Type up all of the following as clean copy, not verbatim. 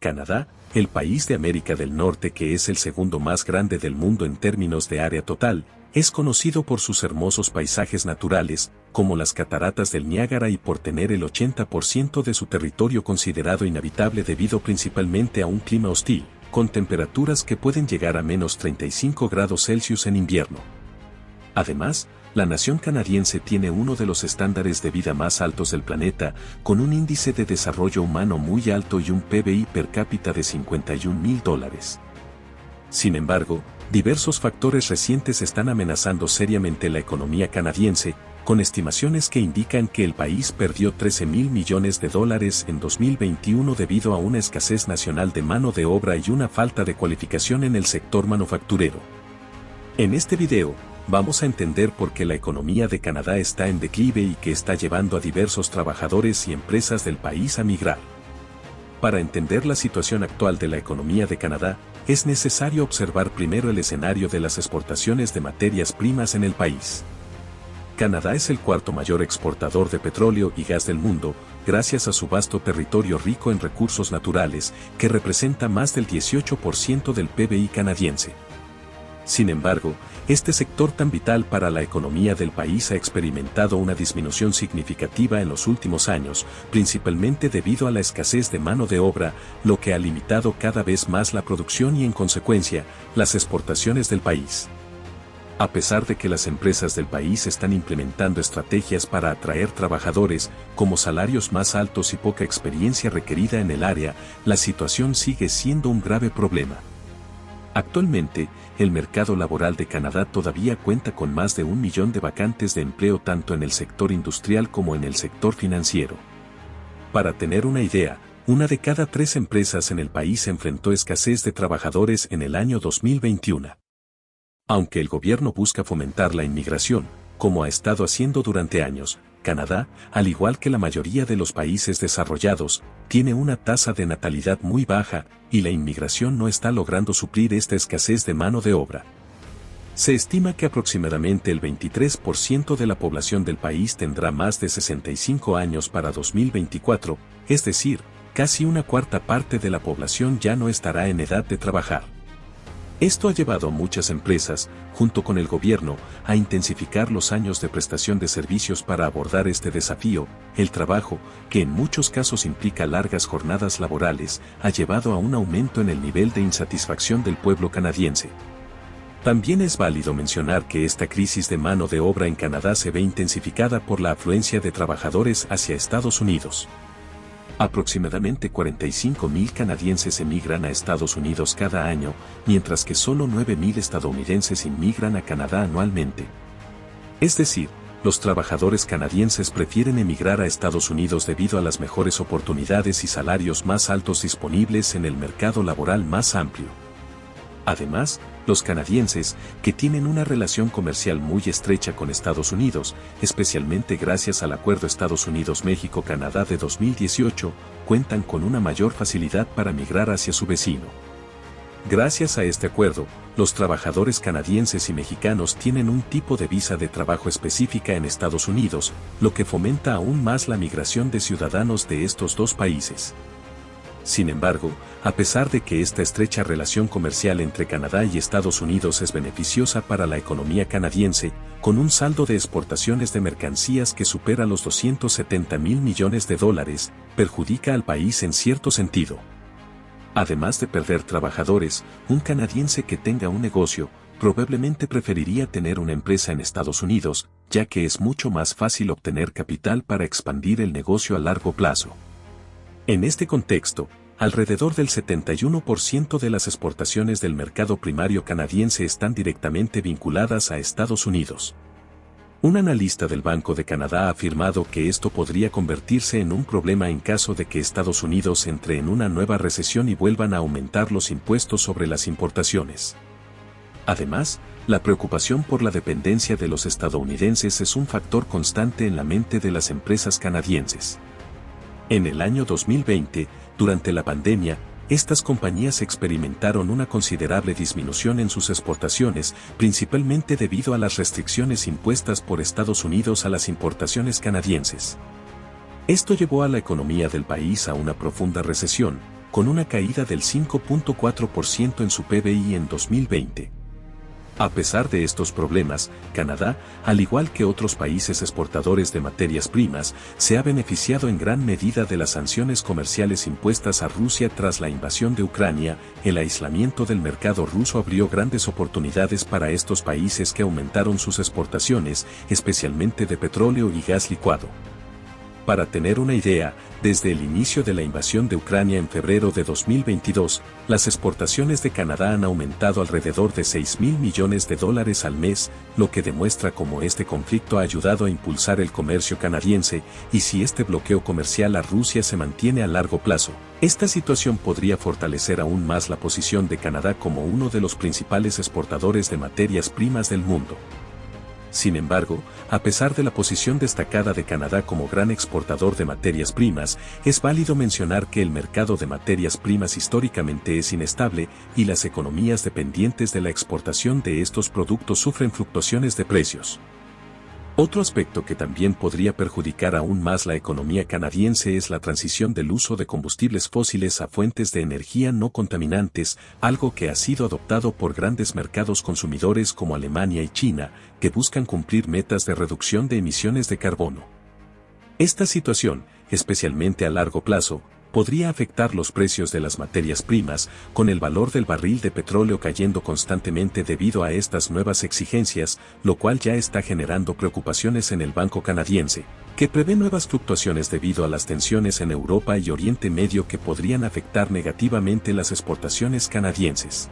Canadá, el país de América del Norte que es el segundo más grande del mundo en términos de área total, es conocido por sus hermosos paisajes naturales, como las cataratas del Niágara y por tener el 80% de su territorio considerado inhabitable debido principalmente a un clima hostil, con temperaturas que pueden llegar a menos 35 grados Celsius en invierno. Además, la nación canadiense tiene uno de los estándares de vida más altos del planeta, con un índice de desarrollo humano muy alto y un PBI per cápita de $51,000. Sin embargo, diversos factores recientes están amenazando seriamente la economía canadiense, con estimaciones que indican que el país perdió $13,000 millones en 2021 debido a una escasez nacional de mano de obra y una falta de cualificación en el sector manufacturero. En este video, vamos a entender por qué la economía de Canadá está en declive y que está llevando a diversos trabajadores y empresas del país a migrar. Para entender la situación actual de la economía de Canadá, es necesario observar primero el escenario de las exportaciones de materias primas en el país. Canadá es el cuarto mayor exportador de petróleo y gas del mundo, gracias a su vasto territorio rico en recursos naturales, que representa más del 18% del PBI canadiense. Sin embargo, este sector tan vital para la economía del país ha experimentado una disminución significativa en los últimos años, principalmente debido a la escasez de mano de obra, lo que ha limitado cada vez más la producción y en consecuencia, las exportaciones del país. A pesar de que las empresas del país están implementando estrategias para atraer trabajadores, como salarios más altos y poca experiencia requerida en el área, la situación sigue siendo un grave problema. Actualmente, el mercado laboral de Canadá todavía cuenta con más de 1 millón de vacantes de empleo tanto en el sector industrial como en el sector financiero. Para tener una idea, 1 de cada 3 empresas en el país enfrentó escasez de trabajadores en el año 2021. Aunque el gobierno busca fomentar la inmigración, como ha estado haciendo durante años, Canadá, al igual que la mayoría de los países desarrollados, tiene una tasa de natalidad muy baja, y la inmigración no está logrando suplir esta escasez de mano de obra. Se estima que aproximadamente el 23% de la población del país tendrá más de 65 años para 2024, es decir, casi 1/4 parte de la población ya no estará en edad de trabajar. Esto ha llevado a muchas empresas, junto con el gobierno, a intensificar los años de prestación de servicios para abordar este desafío. El trabajo, que en muchos casos implica largas jornadas laborales, ha llevado a un aumento en el nivel de insatisfacción del pueblo canadiense. También es válido mencionar que esta crisis de mano de obra en Canadá se ve intensificada por la afluencia de trabajadores hacia Estados Unidos. Aproximadamente 45,000 canadienses emigran a Estados Unidos cada año, mientras que solo 9,000 estadounidenses inmigran a Canadá anualmente. Es decir, los trabajadores canadienses prefieren emigrar a Estados Unidos debido a las mejores oportunidades y salarios más altos disponibles en el mercado laboral más amplio. Además, los canadienses, que tienen una relación comercial muy estrecha con Estados Unidos, especialmente gracias al Acuerdo Estados Unidos-México-Canadá de 2018, cuentan con una mayor facilidad para migrar hacia su vecino. Gracias a este acuerdo, los trabajadores canadienses y mexicanos tienen un tipo de visa de trabajo específica en Estados Unidos, lo que fomenta aún más la migración de ciudadanos de estos dos países. Sin embargo, a pesar de que esta estrecha relación comercial entre Canadá y Estados Unidos es beneficiosa para la economía canadiense, con un saldo de exportaciones de mercancías que supera los $270,000 millones, perjudica al país en cierto sentido. Además de perder trabajadores, un canadiense que tenga un negocio, probablemente preferiría tener una empresa en Estados Unidos, ya que es mucho más fácil obtener capital para expandir el negocio a largo plazo. En este contexto, alrededor del 71% de las exportaciones del mercado primario canadiense están directamente vinculadas a Estados Unidos. Un analista del Banco de Canadá ha afirmado que esto podría convertirse en un problema en caso de que Estados Unidos entre en una nueva recesión y vuelvan a aumentar los impuestos sobre las importaciones. Además, la preocupación por la dependencia de los estadounidenses es un factor constante en la mente de las empresas canadienses. En el año 2020, durante la pandemia, estas compañías experimentaron una considerable disminución en sus exportaciones, principalmente debido a las restricciones impuestas por Estados Unidos a las importaciones canadienses. Esto llevó a la economía del país a una profunda recesión, con una caída del 5.4% en su PBI en 2020. A pesar de estos problemas, Canadá, al igual que otros países exportadores de materias primas, se ha beneficiado en gran medida de las sanciones comerciales impuestas a Rusia tras la invasión de Ucrania. El aislamiento del mercado ruso abrió grandes oportunidades para estos países que aumentaron sus exportaciones, especialmente de petróleo y gas licuado. Para tener una idea, desde el inicio de la invasión de Ucrania en febrero de 2022, las exportaciones de Canadá han aumentado alrededor de $6.000 millones al mes, lo que demuestra cómo este conflicto ha ayudado a impulsar el comercio canadiense, y si este bloqueo comercial a Rusia se mantiene a largo plazo, esta situación podría fortalecer aún más la posición de Canadá como uno de los principales exportadores de materias primas del mundo. Sin embargo, a pesar de la posición destacada de Canadá como gran exportador de materias primas, es válido mencionar que el mercado de materias primas históricamente es inestable y las economías dependientes de la exportación de estos productos sufren fluctuaciones de precios. Otro aspecto que también podría perjudicar aún más la economía canadiense es la transición del uso de combustibles fósiles a fuentes de energía no contaminantes, algo que ha sido adoptado por grandes mercados consumidores como Alemania y China, que buscan cumplir metas de reducción de emisiones de carbono. Esta situación, especialmente a largo plazo, podría afectar los precios de las materias primas, con el valor del barril de petróleo cayendo constantemente debido a estas nuevas exigencias, lo cual ya está generando preocupaciones en el Banco Canadiense, que prevé nuevas fluctuaciones debido a las tensiones en Europa y Oriente Medio que podrían afectar negativamente las exportaciones canadienses.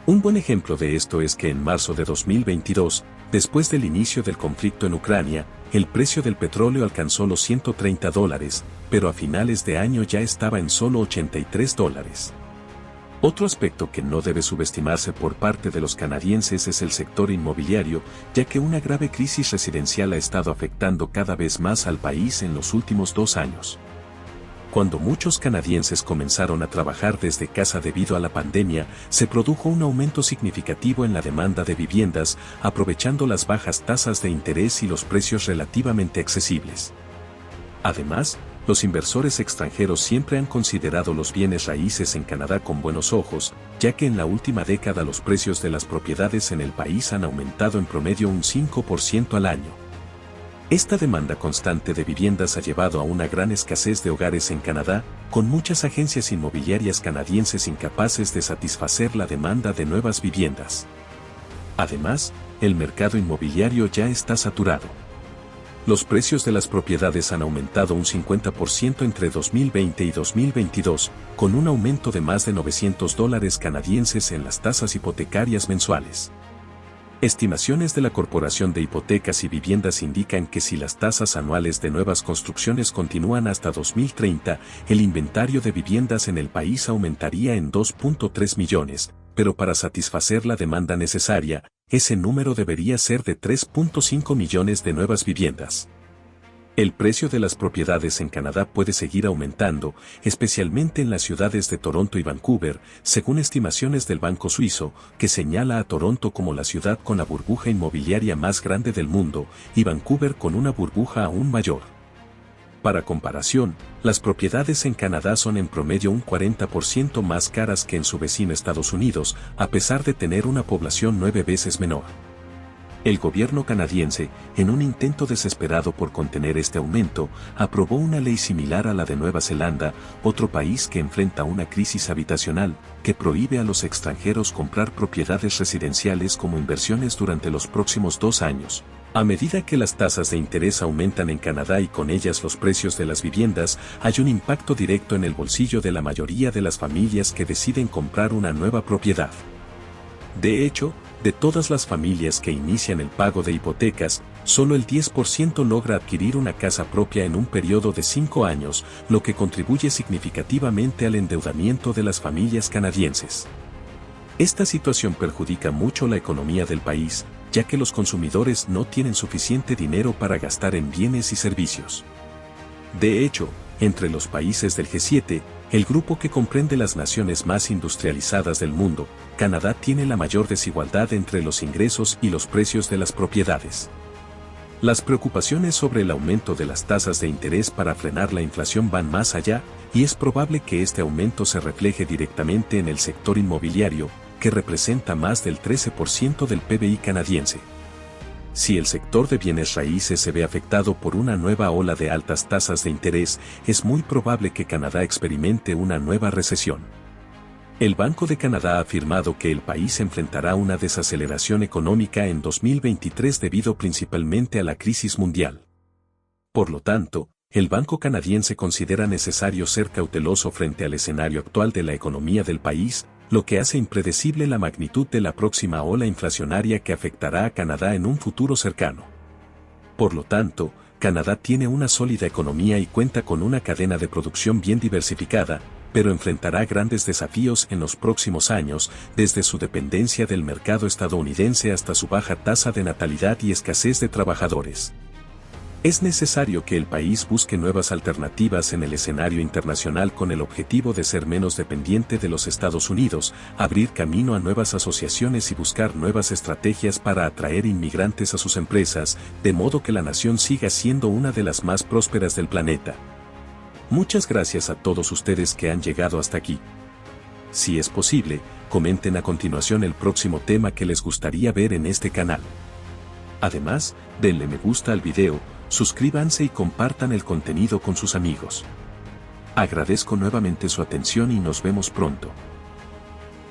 Un buen ejemplo de esto es que en marzo de 2022, después del inicio del conflicto en Ucrania, el precio del petróleo alcanzó los $130, pero a finales de año ya estaba en solo $83. Otro aspecto que no debe subestimarse por parte de los canadienses es el sector inmobiliario, ya que una grave crisis residencial ha estado afectando cada vez más al país en los últimos 2 años. Cuando muchos canadienses comenzaron a trabajar desde casa debido a la pandemia, se produjo un aumento significativo en la demanda de viviendas, aprovechando las bajas tasas de interés y los precios relativamente accesibles. Además, los inversores extranjeros siempre han considerado los bienes raíces en Canadá con buenos ojos, ya que en la última década los precios de las propiedades en el país han aumentado en promedio un 5% al año. Esta demanda constante de viviendas ha llevado a una gran escasez de hogares en Canadá, con muchas agencias inmobiliarias canadienses incapaces de satisfacer la demanda de nuevas viviendas. Además, el mercado inmobiliario ya está saturado. Los precios de las propiedades han aumentado un 50% entre 2020 y 2022, con un aumento de más de $900 canadienses en las tasas hipotecarias mensuales. Estimaciones de la Corporación de Hipotecas y Viviendas indican que si las tasas anuales de nuevas construcciones continúan hasta 2030, el inventario de viviendas en el país aumentaría en 2.3 millones, pero para satisfacer la demanda necesaria, ese número debería ser de 3.5 millones de nuevas viviendas. El precio de las propiedades en Canadá puede seguir aumentando, especialmente en las ciudades de Toronto y Vancouver, según estimaciones del Banco Suizo, que señala a Toronto como la ciudad con la burbuja inmobiliaria más grande del mundo, y Vancouver con una burbuja aún mayor. Para comparación, las propiedades en Canadá son en promedio un 40% más caras que en su vecino Estados Unidos, a pesar de tener una población 9 veces menor. El gobierno canadiense, en un intento desesperado por contener este aumento, aprobó una ley similar a la de Nueva Zelanda, otro país que enfrenta una crisis habitacional, que prohíbe a los extranjeros comprar propiedades residenciales como inversiones durante los próximos 2 años. A medida que las tasas de interés aumentan en Canadá y con ellas los precios de las viviendas, hay un impacto directo en el bolsillo de la mayoría de las familias que deciden comprar una nueva propiedad. De hecho, de todas las familias que inician el pago de hipotecas, solo el 10% logra adquirir una casa propia en un periodo de 5 años, lo que contribuye significativamente al endeudamiento de las familias canadienses. Esta situación perjudica mucho la economía del país, ya que los consumidores no tienen suficiente dinero para gastar en bienes y servicios. De hecho, entre los países del G7, el grupo que comprende las naciones más industrializadas del mundo, Canadá tiene la mayor desigualdad entre los ingresos y los precios de las propiedades. Las preocupaciones sobre el aumento de las tasas de interés para frenar la inflación van más allá, y es probable que este aumento se refleje directamente en el sector inmobiliario, que representa más del 13% del PBI canadiense. Si el sector de bienes raíces se ve afectado por una nueva ola de altas tasas de interés, es muy probable que Canadá experimente una nueva recesión. El Banco de Canadá ha afirmado que el país enfrentará una desaceleración económica en 2023 debido principalmente a la crisis mundial. Por lo tanto, el Banco canadiense considera necesario ser cauteloso frente al escenario actual de la economía del país, lo que hace impredecible la magnitud de la próxima ola inflacionaria que afectará a Canadá en un futuro cercano. Por lo tanto, Canadá tiene una sólida economía y cuenta con una cadena de producción bien diversificada, pero enfrentará grandes desafíos en los próximos años, desde su dependencia del mercado estadounidense hasta su baja tasa de natalidad y escasez de trabajadores. Es necesario que el país busque nuevas alternativas en el escenario internacional con el objetivo de ser menos dependiente de los Estados Unidos, abrir camino a nuevas asociaciones y buscar nuevas estrategias para atraer inmigrantes a sus empresas, de modo que la nación siga siendo una de las más prósperas del planeta. Muchas gracias a todos ustedes que han llegado hasta aquí. Si es posible, comenten a continuación el próximo tema que les gustaría ver en este canal. Además, denle me gusta al video, suscríbanse y compartan el contenido con sus amigos. Agradezco nuevamente su atención y nos vemos pronto.